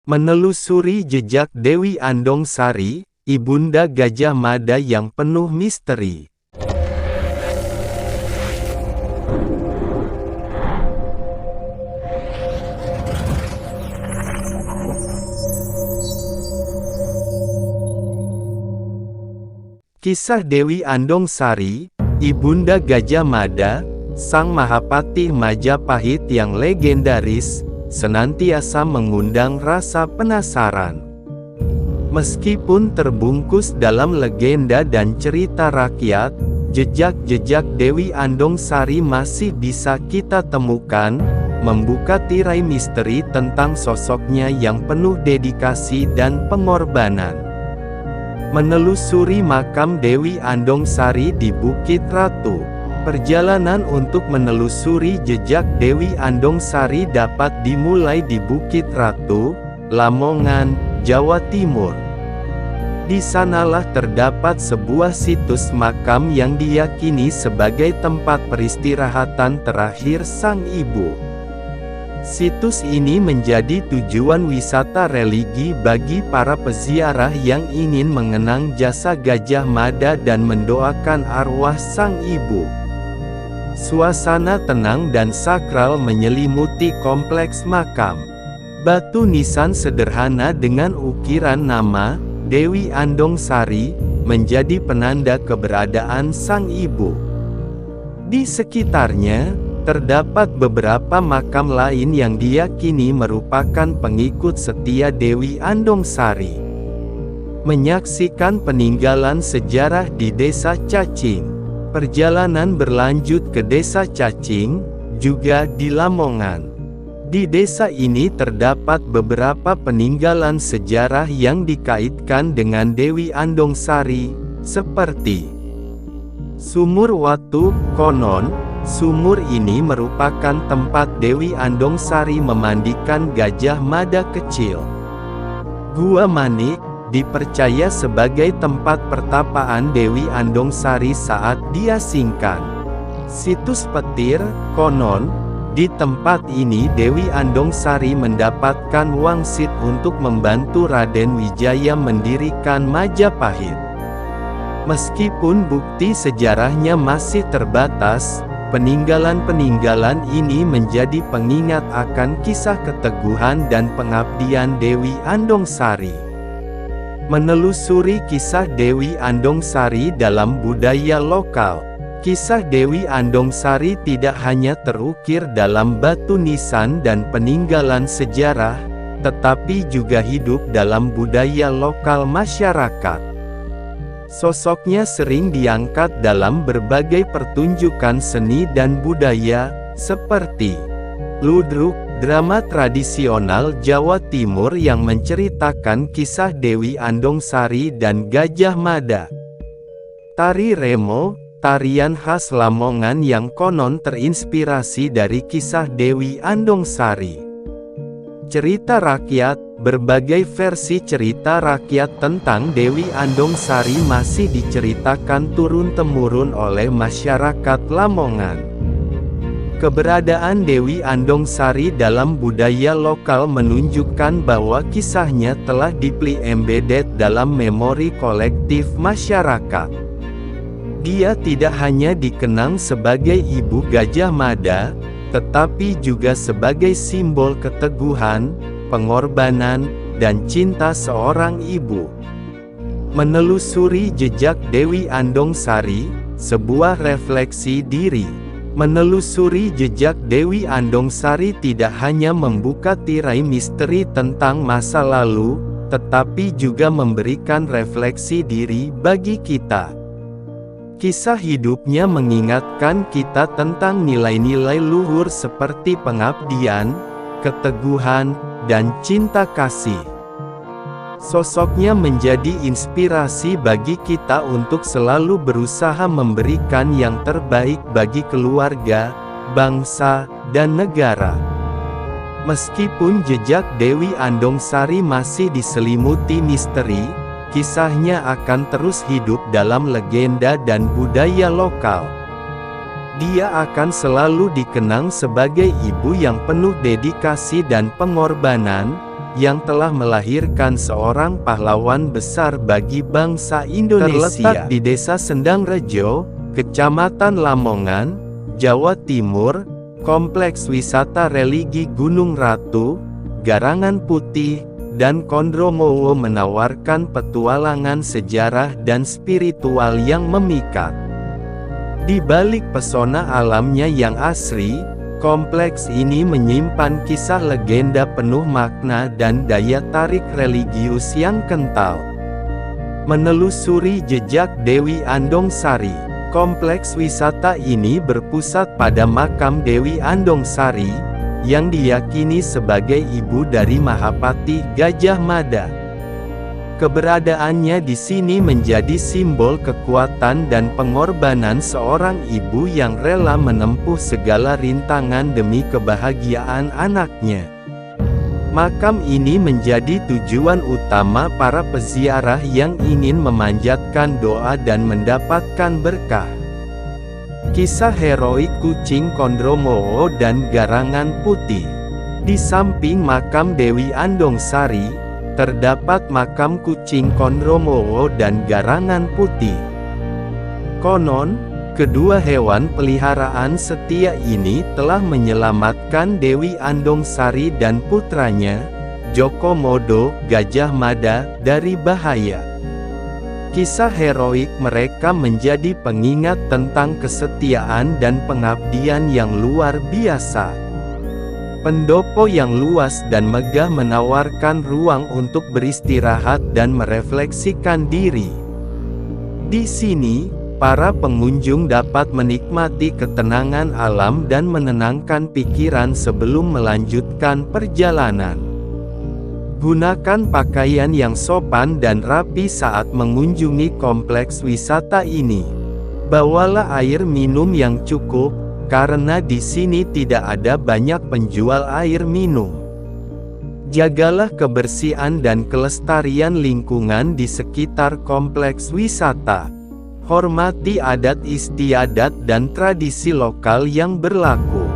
Menelusuri jejak Dewi Andongsari, Ibunda Gajah Mada yang penuh misteri. Kisah Dewi Andongsari, Ibunda Gajah Mada, Sang Mahapatih Majapahit yang legendaris, senantiasa mengundang rasa penasaran. Meskipun terbungkus dalam legenda dan cerita rakyat, jejak-jejak Dewi Andongsari masih bisa kita temukan, membuka tirai misteri tentang sosoknya yang penuh dedikasi dan pengorbanan. Menelusuri makam Dewi Andongsari di Bukit Ratu. Perjalanan untuk menelusuri jejak Dewi Andongsari dapat dimulai di Bukit Ratu, Lamongan, Jawa Timur. Di sanalah terdapat sebuah situs makam yang diyakini sebagai tempat peristirahatan terakhir sang ibu. Situs ini menjadi tujuan wisata religi bagi para peziarah yang ingin mengenang jasa Gajah Mada dan mendoakan arwah sang ibu. Suasana tenang dan sakral menyelimuti kompleks makam. Batu nisan sederhana dengan ukiran nama, Dewi Andongsari, menjadi penanda keberadaan sang ibu. Di sekitarnya, terdapat beberapa makam lain yang diyakini merupakan pengikut setia Dewi Andongsari. Menyaksikan peninggalan sejarah di Desa Cacing. Perjalanan berlanjut ke Desa Cacing, juga di Lamongan. Di desa ini terdapat beberapa peninggalan sejarah yang dikaitkan dengan Dewi Andongsari, seperti Sumur Watu. Konon, sumur ini merupakan tempat Dewi Andongsari memandikan Gajah Mada kecil. Gua Manik dipercaya sebagai tempat pertapaan Dewi Andongsari saat diasingkan. Situs Petir. Konon, di tempat ini Dewi Andongsari mendapatkan wangsit untuk membantu Raden Wijaya mendirikan Majapahit. Meskipun bukti sejarahnya masih terbatas, peninggalan-peninggalan ini menjadi pengingat akan kisah keteguhan dan pengabdian Dewi Andongsari. Menelusuri kisah Dewi Andongsari dalam budaya lokal. Kisah Dewi Andongsari tidak hanya terukir dalam batu nisan dan peninggalan sejarah, tetapi juga hidup dalam budaya lokal masyarakat. Sosoknya sering diangkat dalam berbagai pertunjukan seni dan budaya, seperti Ludruk, drama tradisional Jawa Timur yang menceritakan kisah Dewi Andongsari dan Gajah Mada. Tari Remo, tarian khas Lamongan yang konon terinspirasi dari kisah Dewi Andongsari. Cerita rakyat, berbagai versi cerita rakyat tentang Dewi Andongsari masih diceritakan turun-temurun oleh masyarakat Lamongan. Keberadaan Dewi Andongsari dalam budaya lokal menunjukkan bahwa kisahnya telah deeply embedded dalam memori kolektif masyarakat. Dia tidak hanya dikenang sebagai Ibu Gajah Mada, tetapi juga sebagai simbol keteguhan, pengorbanan, dan cinta seorang ibu. Menelusuri jejak Dewi Andongsari, sebuah refleksi diri. Menelusuri jejak Dewi Andongsari tidak hanya membuka tirai misteri tentang masa lalu, tetapi juga memberikan refleksi diri bagi kita. Kisah hidupnya mengingatkan kita tentang nilai-nilai luhur seperti pengabdian, keteguhan, dan cinta kasih. Sosoknya menjadi inspirasi bagi kita untuk selalu berusaha memberikan yang terbaik bagi keluarga, bangsa, dan negara. Meskipun jejak Dewi Andongsari masih diselimuti misteri, kisahnya akan terus hidup dalam legenda dan budaya lokal. Dia akan selalu dikenang sebagai ibu yang penuh dedikasi dan pengorbanan, yang telah melahirkan seorang pahlawan besar bagi bangsa Indonesia. Terletak di Desa Sendangrejo, Kecamatan Lamongan, Jawa Timur, Kompleks Wisata Religi Gunung Ratu, Garangan Putih, dan Kondromowo menawarkan petualangan sejarah dan spiritual yang memikat. Di balik pesona alamnya yang asri, kompleks ini menyimpan kisah legenda penuh makna dan daya tarik religius yang kental. Menelusuri jejak Dewi Andongsari, kompleks wisata ini berpusat pada makam Dewi Andongsari, yang diyakini sebagai ibu dari Mahapati Gajah Mada. Keberadaannya di sini menjadi simbol kekuatan dan pengorbanan seorang ibu yang rela menempuh segala rintangan demi kebahagiaan anaknya. Makam ini menjadi tujuan utama para peziarah yang ingin memanjatkan doa dan mendapatkan berkah. Kisah heroik Kucing Kondromowo dan Garangan Putih. Di samping makam Dewi Andongsari, terdapat makam Kucing Kondromowo dan Garangan Putih. Konon, kedua hewan peliharaan setia ini telah menyelamatkan Dewi Andongsari dan putranya, Joko Modo Gajah Mada, dari bahaya. Kisah heroik mereka menjadi pengingat tentang kesetiaan dan pengabdian yang luar biasa. Pendopo yang luas dan megah menawarkan ruang untuk beristirahat dan merefleksikan diri. Di sini, para pengunjung dapat menikmati ketenangan alam dan menenangkan pikiran sebelum melanjutkan perjalanan. Gunakan pakaian yang sopan dan rapi saat mengunjungi kompleks wisata ini. Bawalah air minum yang cukup, karena di sini tidak ada banyak penjual air minum. Jagalah kebersihan dan kelestarian lingkungan di sekitar kompleks wisata. Hormati adat istiadat dan tradisi lokal yang berlaku.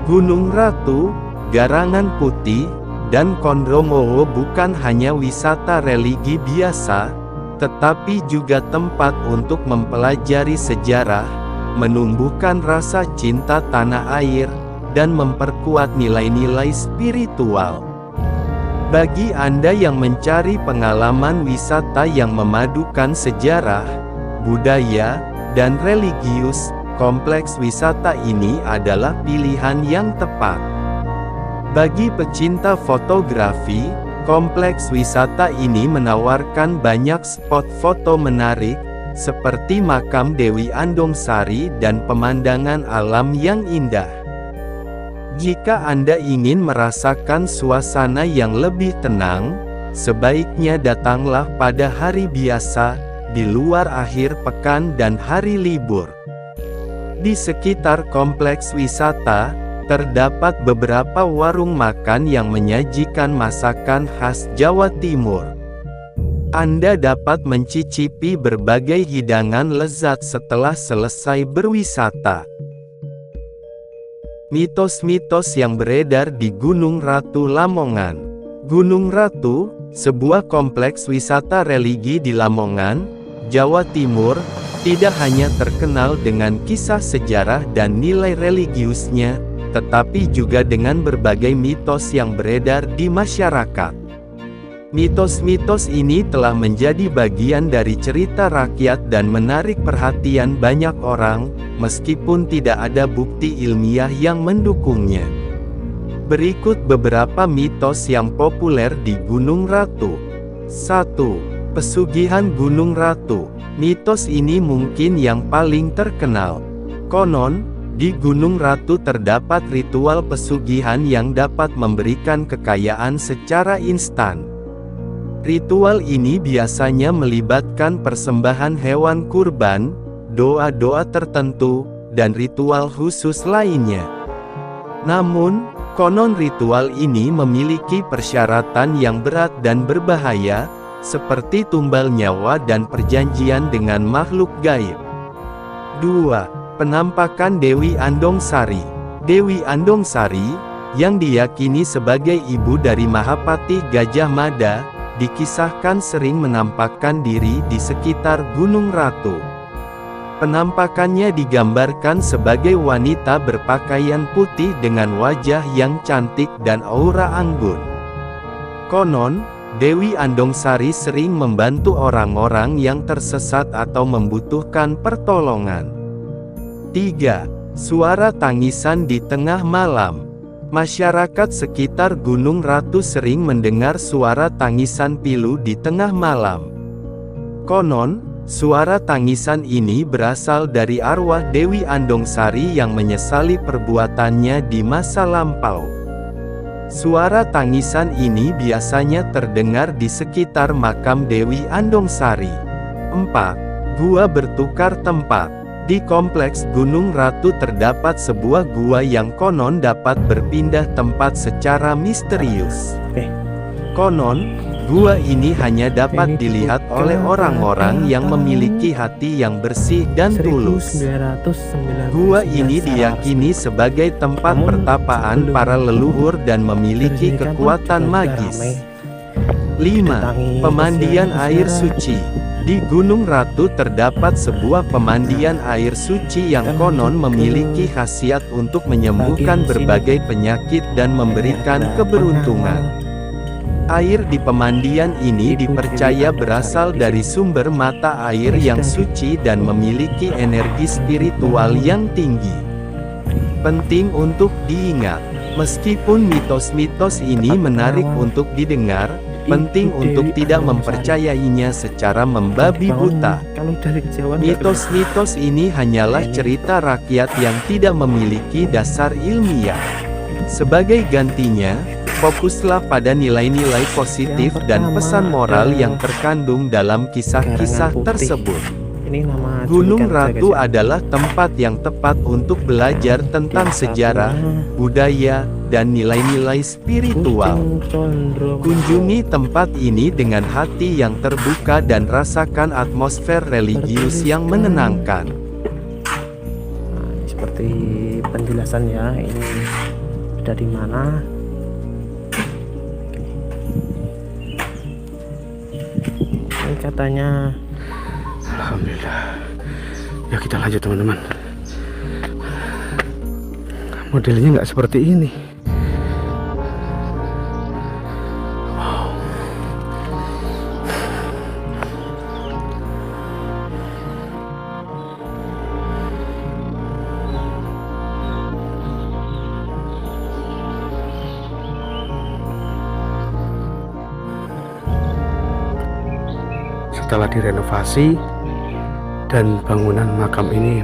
Gunung Ratu, Garangan Putih, dan Kondromowo bukan hanya wisata religi biasa, tetapi juga tempat untuk mempelajari sejarah, menumbuhkan rasa cinta tanah air, dan memperkuat nilai-nilai spiritual. Bagi Anda yang mencari pengalaman wisata yang memadukan sejarah, budaya, dan religius, kompleks wisata ini adalah pilihan yang tepat. Bagi pecinta fotografi, kompleks wisata ini menawarkan banyak spot foto menarik, seperti makam Dewi Andongsari dan pemandangan alam yang indah. Jika Anda ingin merasakan suasana yang lebih tenang, sebaiknya datanglah pada hari biasa, di luar akhir pekan dan hari libur. Di sekitar kompleks wisata, terdapat beberapa warung makan yang menyajikan masakan khas Jawa Timur. Anda dapat mencicipi berbagai hidangan lezat setelah selesai berwisata. Mitos-mitos yang beredar di Gunung Ratu Lamongan. Gunung Ratu, sebuah kompleks wisata religi di Lamongan, Jawa Timur, tidak hanya terkenal dengan kisah sejarah dan nilai religiusnya, tetapi juga dengan berbagai mitos yang beredar di masyarakat. Mitos-mitos ini telah menjadi bagian dari cerita rakyat dan menarik perhatian banyak orang, meskipun tidak ada bukti ilmiah yang mendukungnya. Berikut beberapa mitos yang populer di Gunung Ratu. 1. Pesugihan Gunung Ratu. Mitos ini mungkin yang paling terkenal. Konon, di Gunung Ratu terdapat ritual pesugihan yang dapat memberikan kekayaan secara instan. Ritual ini biasanya melibatkan persembahan hewan kurban, doa-doa tertentu, dan ritual khusus lainnya. Namun, konon ritual ini memiliki persyaratan yang berat dan berbahaya, seperti tumbal nyawa dan perjanjian dengan makhluk gaib. 2. Penampakan Dewi Andongsari. Dewi Andongsari, yang diyakini sebagai ibu dari Mahapati Gajah Mada, dikisahkan sering menampakkan diri di sekitar Gunung Ratu. Penampakannya digambarkan sebagai wanita berpakaian putih dengan wajah yang cantik dan aura anggun. Konon, Dewi Andongsari sering membantu orang-orang yang tersesat atau membutuhkan pertolongan. 3. Suara tangisan di tengah malam. Masyarakat sekitar Gunung Ratu sering mendengar suara tangisan pilu di tengah malam. Konon, suara tangisan ini berasal dari arwah Dewi Andongsari yang menyesali perbuatannya di masa lampau. Suara tangisan ini biasanya terdengar di sekitar makam Dewi Andongsari. 4. Gua bertukar tempat. Di kompleks Gunung Ratu terdapat sebuah gua yang konon dapat berpindah tempat secara misterius. Konon, gua ini hanya dapat dilihat oleh orang-orang yang memiliki hati yang bersih dan tulus. Gua ini diyakini sebagai tempat pertapaan para leluhur dan memiliki kekuatan magis. 5. Pemandian air suci. Di Gunung Ratu terdapat sebuah pemandian air suci yang konon memiliki khasiat untuk menyembuhkan berbagai penyakit dan memberikan keberuntungan. Air di pemandian ini dipercaya berasal dari sumber mata air yang suci dan memiliki energi spiritual yang tinggi. Penting untuk diingat, meskipun mitos-mitos ini menarik untuk didengar, penting untuk tidak mempercayainya secara membabi buta. Mitos-mitos ini hanyalah cerita rakyat yang tidak memiliki dasar ilmiah. Sebagai gantinya, fokuslah pada nilai-nilai positif dan pesan moral yang terkandung dalam kisah-kisah tersebut. Gunung Ratu adalah tempat yang tepat untuk belajar tentang sejarah, budaya, dan nilai-nilai spiritual. Kunjungi tempat ini dengan hati yang terbuka dan rasakan atmosfer religius yang menenangkan. Seperti penjelasan ya, ini dari mana? Ini katanya. Alhamdulillah. Ya kita lanjut teman-teman. Modelnya nggak seperti ini. Wow. Setelah direnovasi dan bangunan makam ini